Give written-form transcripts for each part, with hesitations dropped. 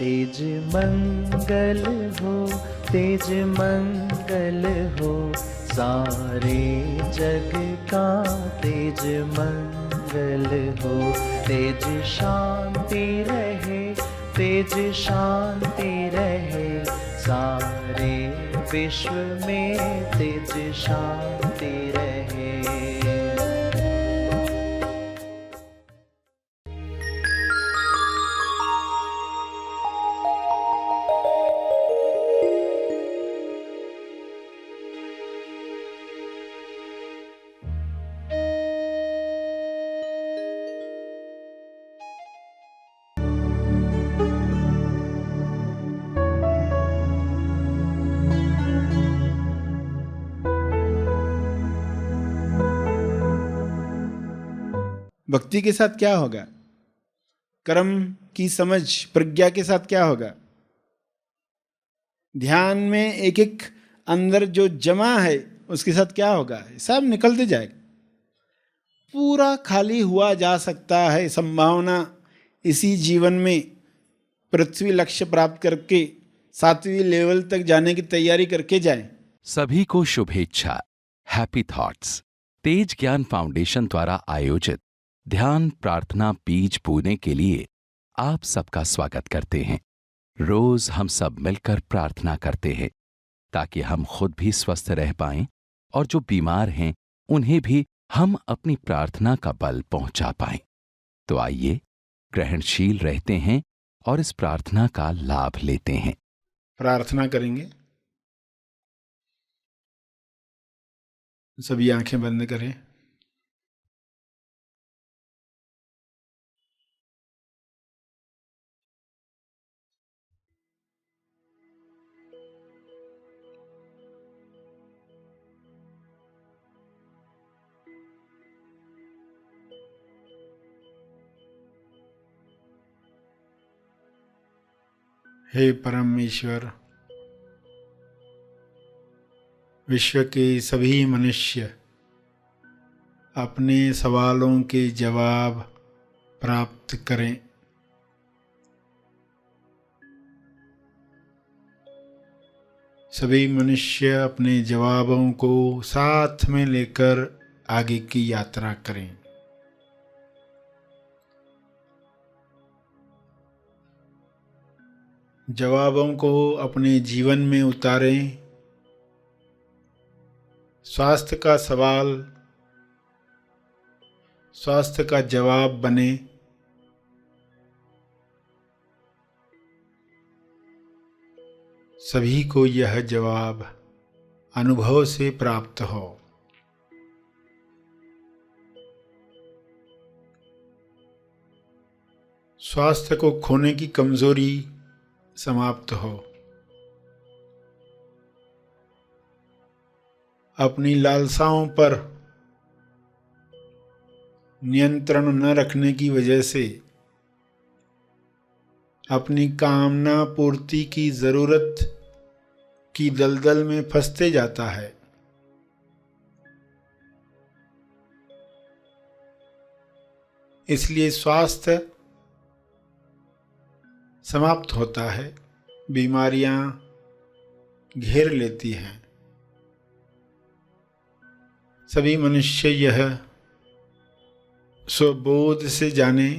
तेज मंगल हो, तेज मंगल हो, सारे जग का तेज मंगल हो। तेज शांति रहे, तेज शांति रहे, सारे विश्व में तेज शांति रहे। भक्ति के साथ क्या होगा? कर्म की समझ प्रज्ञा के साथ क्या होगा? ध्यान में एक एक अंदर जो जमा है उसके साथ क्या होगा? सब निकलते जाएगा, पूरा खाली हुआ जा सकता है। संभावना इसी जीवन में पृथ्वी लक्ष्य प्राप्त करके 7वीं लेवल तक जाने की तैयारी करके जाए। सभी को शुभेच्छा। हैप्पी थॉट्स तेज ज्ञान फाउंडेशन द्वारा आयोजित ध्यान प्रार्थना बीज बोने के लिए आप सबका स्वागत करते हैं। रोज हम सब मिलकर प्रार्थना करते हैं ताकि हम खुद भी स्वस्थ रह पाएं और जो बीमार हैं उन्हें भी हम अपनी प्रार्थना का बल पहुंचा पाएं। तो आइए ग्रहणशील रहते हैं और इस प्रार्थना का लाभ लेते हैं। प्रार्थना करेंगे। सभी आंखें बंद करें। हे परमेश्वर, विश्व के सभी मनुष्य अपने सवालों के जवाब प्राप्त करें। सभी मनुष्य अपने जवाबों को साथ में लेकर आगे की यात्रा करें। जवाबों को अपने जीवन में उतारें। स्वास्थ्य का सवाल स्वास्थ्य का जवाब बने। सभी को यह जवाब अनुभव से प्राप्त हो। स्वास्थ्य को खोने की कमजोरी समाप्त हो। अपनी लालसाओं पर नियंत्रण न रखने की वजह से अपनी कामना पूर्ति की जरूरत की दलदल में फंसते जाता है। इसलिए स्वास्थ्य समाप्त होता है, बीमारियां घेर लेती हैं। सभी मनुष्य यह स्वबोध से जाने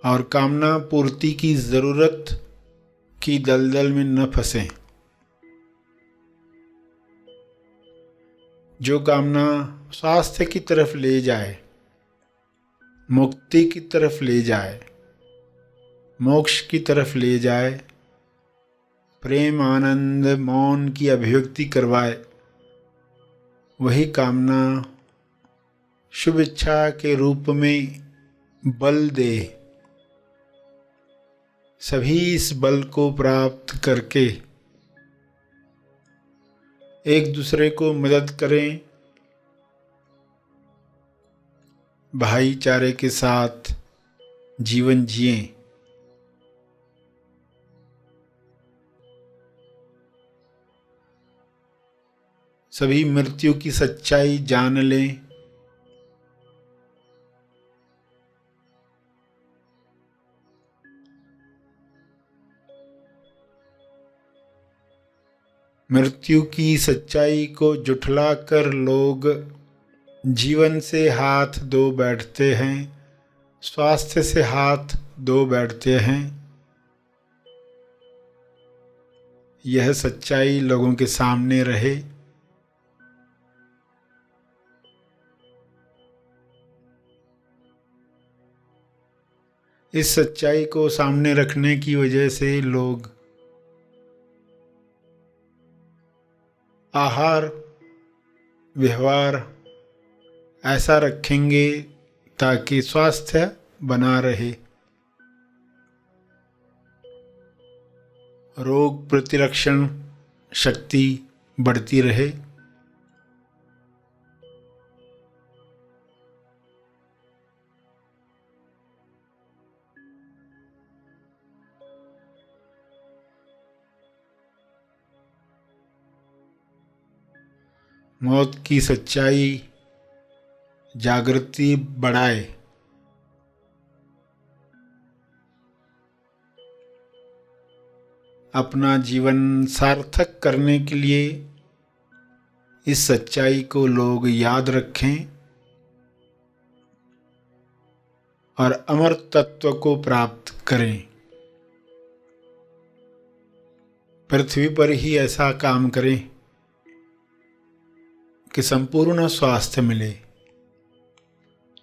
और कामना पूर्ति की जरूरत की दलदल में न फंसें। जो कामना स्वास्थ्य की तरफ ले जाए, मुक्ति की तरफ ले जाए, मोक्ष की तरफ ले जाए, प्रेम आनंद मौन की अभिव्यक्ति करवाए, वही कामना शुभ इच्छा के रूप में बल दे। सभी इस बल को प्राप्त करके एक दूसरे को मदद करें, भाईचारे के साथ जीवन जिएं। सभी मृत्यु की सच्चाई जान लें। मृत्यु की सच्चाई को जुठलाकर लोग जीवन से हाथ धो बैठते हैं, स्वास्थ्य से हाथ धो बैठते हैं। यह सच्चाई लोगों के सामने रहे। इस सच्चाई को सामने रखने की वजह से लोग आहार व्यवहार ऐसा रखेंगे ताकि स्वास्थ्य बना रहे, रोग प्रतिरक्षण शक्ति बढ़ती रहे। मौत की सच्चाई जागृति बढ़ाए। अपना जीवन सार्थक करने के लिए इस सच्चाई को लोग याद रखें और अमर तत्व को प्राप्त करें। पृथ्वी पर ही ऐसा काम करें कि संपूर्ण स्वास्थ्य मिले,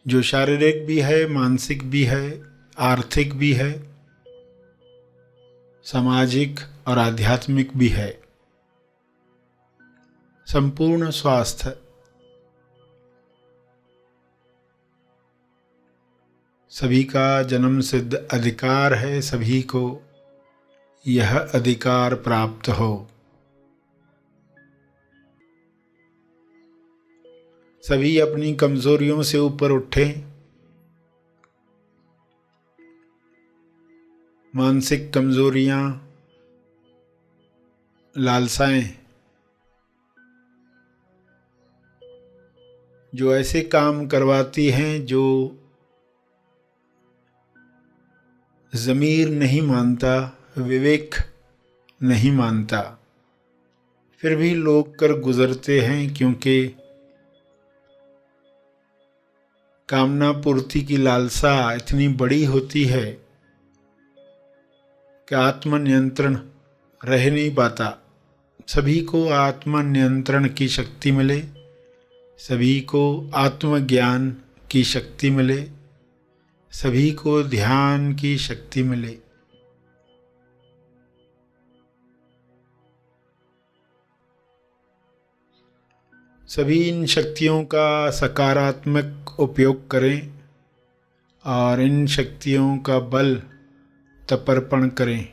जो शारीरिक भी है, मानसिक भी है, आर्थिक भी है, सामाजिक और आध्यात्मिक भी है। संपूर्ण स्वास्थ्य सभी का जन्म सिद्ध अधिकार है, सभी को यह अधिकार प्राप्त हो। सभी अपनी कमजोरियों से ऊपर उठें, मानसिक कमजोरियां, लालसाएं, जो ऐसे काम करवाती हैं जो ज़मीर नहीं मानता, विवेक नहीं मानता, फिर भी लोग कर गुजरते हैं, क्योंकि कामना पूर्ति की लालसा इतनी बड़ी होती है कि आत्मनियंत्रण रह नहीं पाता। सभी को आत्मनियंत्रण की शक्ति मिले, सभी को आत्मज्ञान की शक्ति मिले, सभी को ध्यान की शक्ति मिले। सभी इन शक्तियों का सकारात्मक उपयोग करें और इन शक्तियों का बल तपर्पण करें,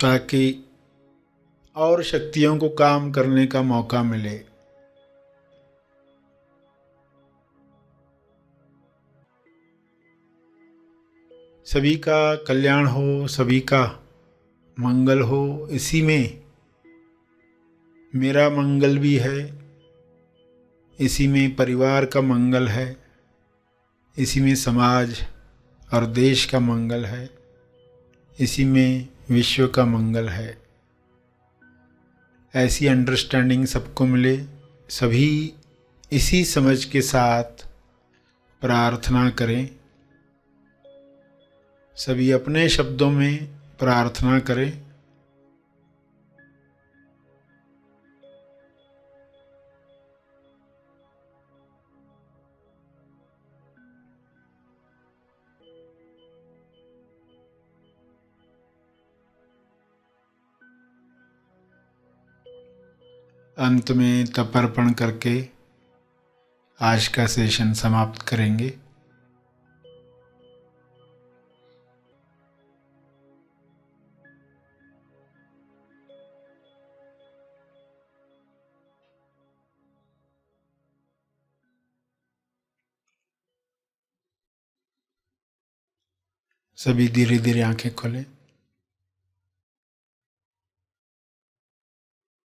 ताकि और शक्तियों को काम करने का मौका मिले। सभी का कल्याण हो, सभी का मंगल हो, इसी में मेरा मंगल भी है, इसी में परिवार का मंगल है, इसी में समाज और देश का मंगल है, इसी में विश्व का मंगल है। ऐसी अंडरस्टैंडिंग सबको मिले। सभी इसी समझ के साथ प्रार्थना करें। सभी अपने शब्दों में प्रार्थना करें। अंत में तपर्पण करके आज का सेशन समाप्त करेंगे। सभी धीरे धीरे आंखें खोलें।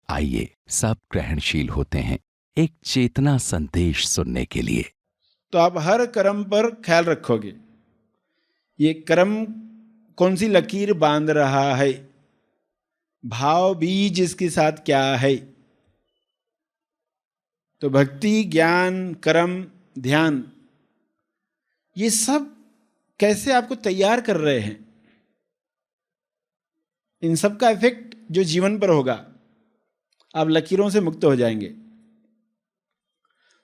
आइए सब ग्रहणशील होते हैं एक चेतना संदेश सुनने के लिए। तो आप हर कर्म पर ख्याल रखोगे, ये कर्म कौन सी लकीर बांध रहा है, भाव बीज इसके साथ क्या है। तो भक्ति, ज्ञान, कर्म, ध्यान, ये सब कैसे आपको तैयार कर रहे हैं। इन सब का इफेक्ट जो जीवन पर होगा, आप लकीरों से मुक्त हो जाएंगे।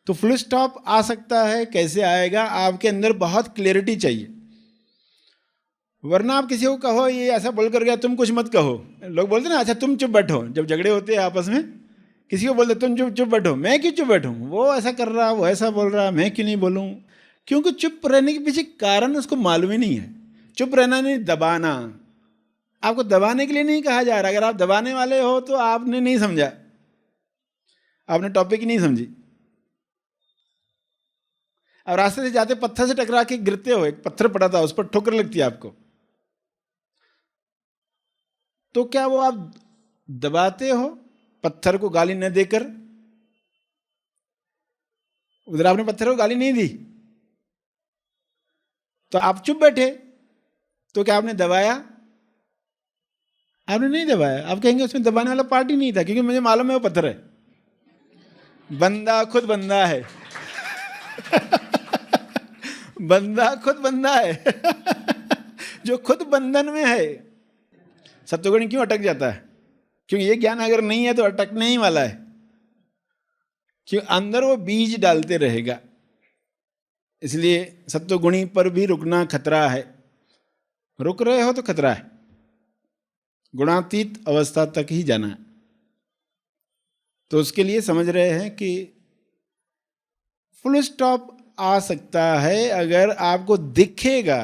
तो फुल स्टॉप आ सकता है, कैसे आएगा? आपके अंदर बहुत क्लैरिटी चाहिए। वरना आप किसी को कहो ये ऐसा बोल कर गया, तुम कुछ मत कहो। लोग बोलते ना, अच्छा तुम चुप बैठो। जब झगड़े होते हैं आपस में, किसी को बोलते तुम चुप चुप बैठो। मैं क्यों चुप बैठूं? वो ऐसा कर रहा, वो ऐसा बोल रहा, मैं क्यों नहीं बोलूं? क्योंकि चुप रहने के पीछे कारण उसको मालूम ही नहीं है। चुप रहना नहीं, दबाना। आपको दबाने के लिए नहीं कहा जा रहा। अगर आप दबाने वाले हो तो आपने नहीं समझा, आपने टॉपिक ही नहीं समझी। अब रास्ते से जाते पत्थर से टकरा के गिरते हो, एक पत्थर पड़ा था, उस पर ठोकर लगती है आपको, तो क्या वो आप दबाते हो पत्थर को गाली न देकर? उधर आपने पत्थर को गाली नहीं दी, तो आप चुप बैठे। तो क्या आपने दबाया? आपने नहीं दबाया। आप कहेंगे उसमें दबाने वाला पार्ट ही नहीं था, क्योंकि मुझे मालूम है वो पत्थर है। बंदा खुद बंदा है। बंदा खुद बंदा है। जो खुद बंधन में है। सत्वगुण क्यों अटक जाता है? क्योंकि ये ज्ञान अगर नहीं है तो अटकने ही वाला है। क्यों? अंदर वो बीज डालते रहेगा। इसलिए सत्वगुणी पर भी रुकना खतरा है। रुक रहे हो तो खतरा है। गुणातीत अवस्था तक ही जाना है। तो उसके लिए समझ रहे हैं कि फुल स्टॉप आ सकता है अगर आपको दिखेगा।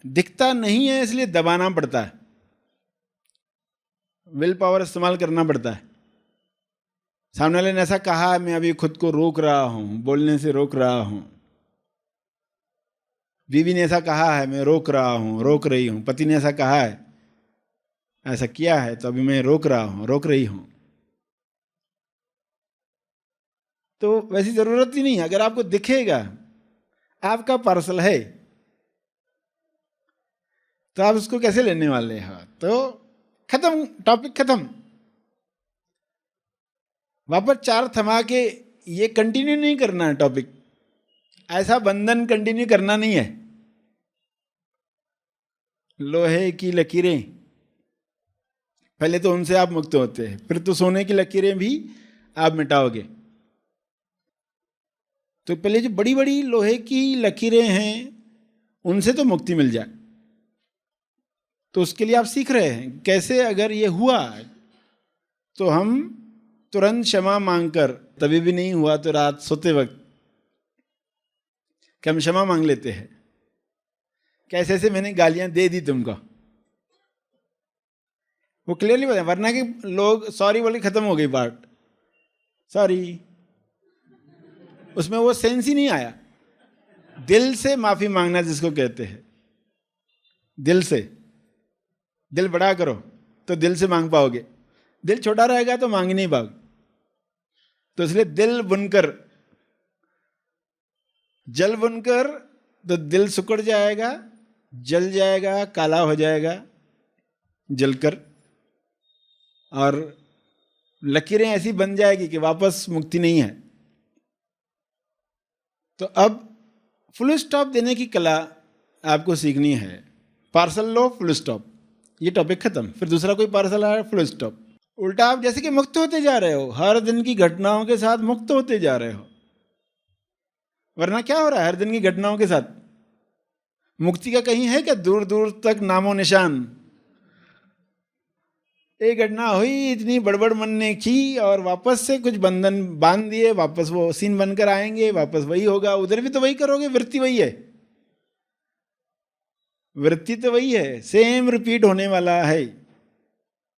दिखता नहीं है इसलिए दबाना पड़ता है, विल पावर इस्तेमाल करना पड़ता है। सामने वाले ने ऐसा कहा, मैं अभी खुद को रोक रहा हूं, बोलने से रोक रहा हूं। बीवी ने ऐसा कहा है, मैं रोक रहा हूं, रोक रही हूं। पति ने ऐसा कहा है, ऐसा किया है, तो अभी मैं रोक रहा हूं, रोक रही हूं। तो वैसी जरूरत ही नहीं है। अगर आपको दिखेगा आपका पार्सल है, तो आप उसको कैसे लेने वाले हो? तो खत्म, टॉपिक खत्म। वापस चार थमा के ये कंटिन्यू नहीं करना है टॉपिक। ऐसा बंधन कंटिन्यू करना नहीं है। लोहे की लकीरें, पहले तो उनसे आप मुक्त होते हैं, फिर तो सोने की लकीरें भी आप मिटाओगे। तो पहले जो बड़ी बड़ी लोहे की लकीरें हैं उनसे तो मुक्ति मिल जाए। तो उसके लिए आप सीख रहे हैं कैसे। अगर ये हुआ तो हम तुरंत क्षमा मांगकर, तभी भी नहीं हुआ तो रात सोते वक्त कि हम क्षमा मांग लेते हैं। कैसे से मैंने गालियां दे दी तुमको, वो क्लियरली बताए। वरना कि लोग सॉरी बोल के खत्म हो गई बात, सॉरी, उसमें वो सेंस ही नहीं आया। दिल से माफी मांगना जिसको कहते हैं, दिल से। दिल बड़ा करो तो दिल से मांग पाओगे, दिल छोटा रहेगा तो मांग नहीं पाओगे। तो इसलिए दिल बुनकर, जल बुनकर तो दिल सुकड़ जाएगा, जल जाएगा, काला हो जाएगा जलकर, और लकीरें ऐसी बन जाएगी कि वापस मुक्ति नहीं है। तो अब फुल स्टॉप देने की कला आपको सीखनी है। पार्सल लो, फुल स्टॉप, ये टॉपिक खत्म। फिर दूसरा कोई पार्सल आया, फुल स्टॉप। उल्टा आप जैसे कि मुक्त होते जा रहे हो, हर दिन की घटनाओं के साथ मुक्त होते जा रहे हो। वरना क्या हो रहा है हर दिन की घटनाओं के साथ? मुक्ति का कहीं है क्या दूर दूर तक नामो निशान? एक घटना हुई, इतनी बड़बड़ मन ने की, और वापस से कुछ बंधन बांध दिए, वापस वो सीन बनकर आएंगे, वापस वही होगा। उधर भी तो वही करोगे, वृत्ति वही है, वृत्ति तो वही है, सेम रिपीट होने वाला है।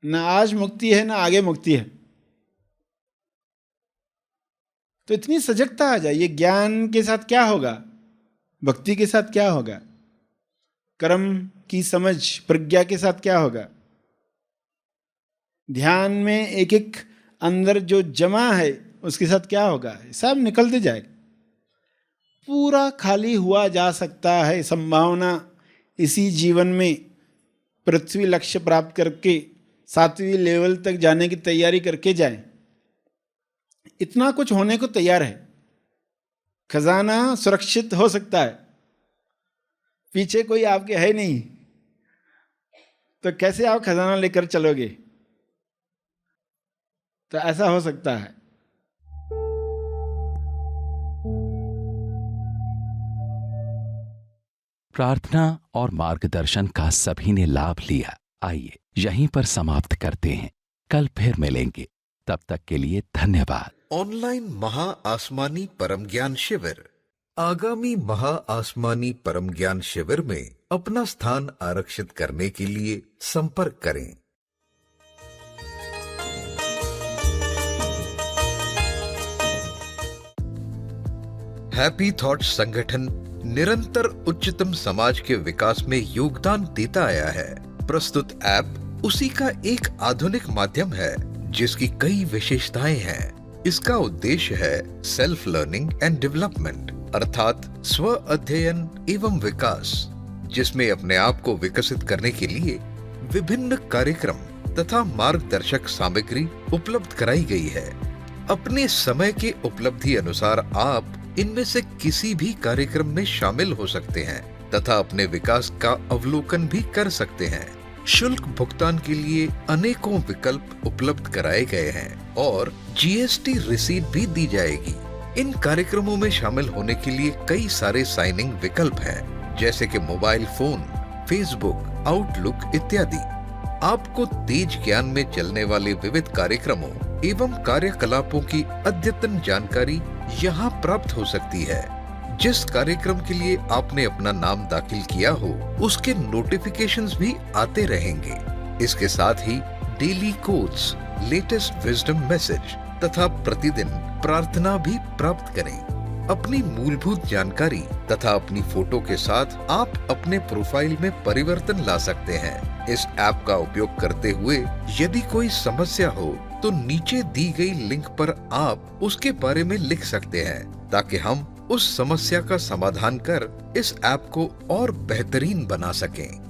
ना आज मुक्ति है ना आगे मुक्ति है। तो इतनी सजगता आ जाए। ये ज्ञान के साथ क्या होगा, भक्ति के साथ क्या होगा, कर्म की समझ प्रज्ञा के साथ क्या होगा, ध्यान में एक एक अंदर जो जमा है उसके साथ क्या होगा, सब निकलते जाएगा। पूरा खाली हुआ जा सकता है। संभावना इसी जीवन में पृथ्वी लक्ष्य प्राप्त करके 7वीं लेवल तक जाने की तैयारी करके जाएं। इतना कुछ होने को तैयार है। खजाना सुरक्षित हो सकता है, पीछे कोई आपके है नहीं, तो कैसे आप खजाना लेकर चलोगे? तो ऐसा हो सकता है। प्रार्थना और मार्गदर्शन का सभी ने लाभ लिया। आइए यहीं पर समाप्त करते हैं, कल फिर मिलेंगे। तब तक के लिए धन्यवाद। ऑनलाइन महा आसमानी परम ज्ञान शिविर। आगामी महा आसमानी परम ज्ञान शिविर में अपना स्थान आरक्षित करने के लिए संपर्क करें। हैप्पी थॉट्स संगठन निरंतर उच्चतम समाज के विकास में योगदान देता आया है। प्रस्तुत ऐप उसी का एक आधुनिक माध्यम है जिसकी कई विशेषताएं हैं। इसका उद्देश्य है सेल्फ लर्निंग एंड डेवलपमेंट, अर्थात स्व अध्ययन एवं विकास, जिसमें अपने आप को विकसित करने के लिए विभिन्न कार्यक्रम तथा मार्गदर्शक सामग्री उपलब्ध कराई गई है। अपने समय के उपलब्धि अनुसार आप इनमें से किसी भी कार्यक्रम में शामिल हो सकते हैं तथा अपने विकास का अवलोकन भी कर सकते हैं। शुल्क भुगतान के लिए अनेकों विकल्प उपलब्ध कराए गए हैं और जीएसटी रिसीट भी दी जाएगी। इन कार्यक्रमों में शामिल होने के लिए कई सारे साइनिंग विकल्प हैं, जैसे कि मोबाइल फोन, फेसबुक, आउटलुक इत्यादि। आपको तेज ज्ञान में चलने वाले विविध कार्यक्रमों एवं कार्यकलापों की अद्यतन जानकारी यहाँ प्राप्त हो सकती है। जिस कार्यक्रम के लिए आपने अपना नाम दाखिल किया हो उसके नोटिफिकेशंस भी आते रहेंगे। इसके साथ ही daily quotes, latest wisdom message तथा प्रतिदिन प्रार्थना भी प्राप्त करें। अपनी मूलभूत जानकारी तथा अपनी फोटो के साथ आप अपने प्रोफाइल में परिवर्तन ला सकते हैं। इस ऐप का उपयोग करते हुए यदि कोई समस्या हो तो नीचे दी गई लिंक पर आप उसके बारे में लिख सकते हैं, ताकि हम उस समस्या का समाधान कर इस ऐप को और बेहतरीन बना सकें।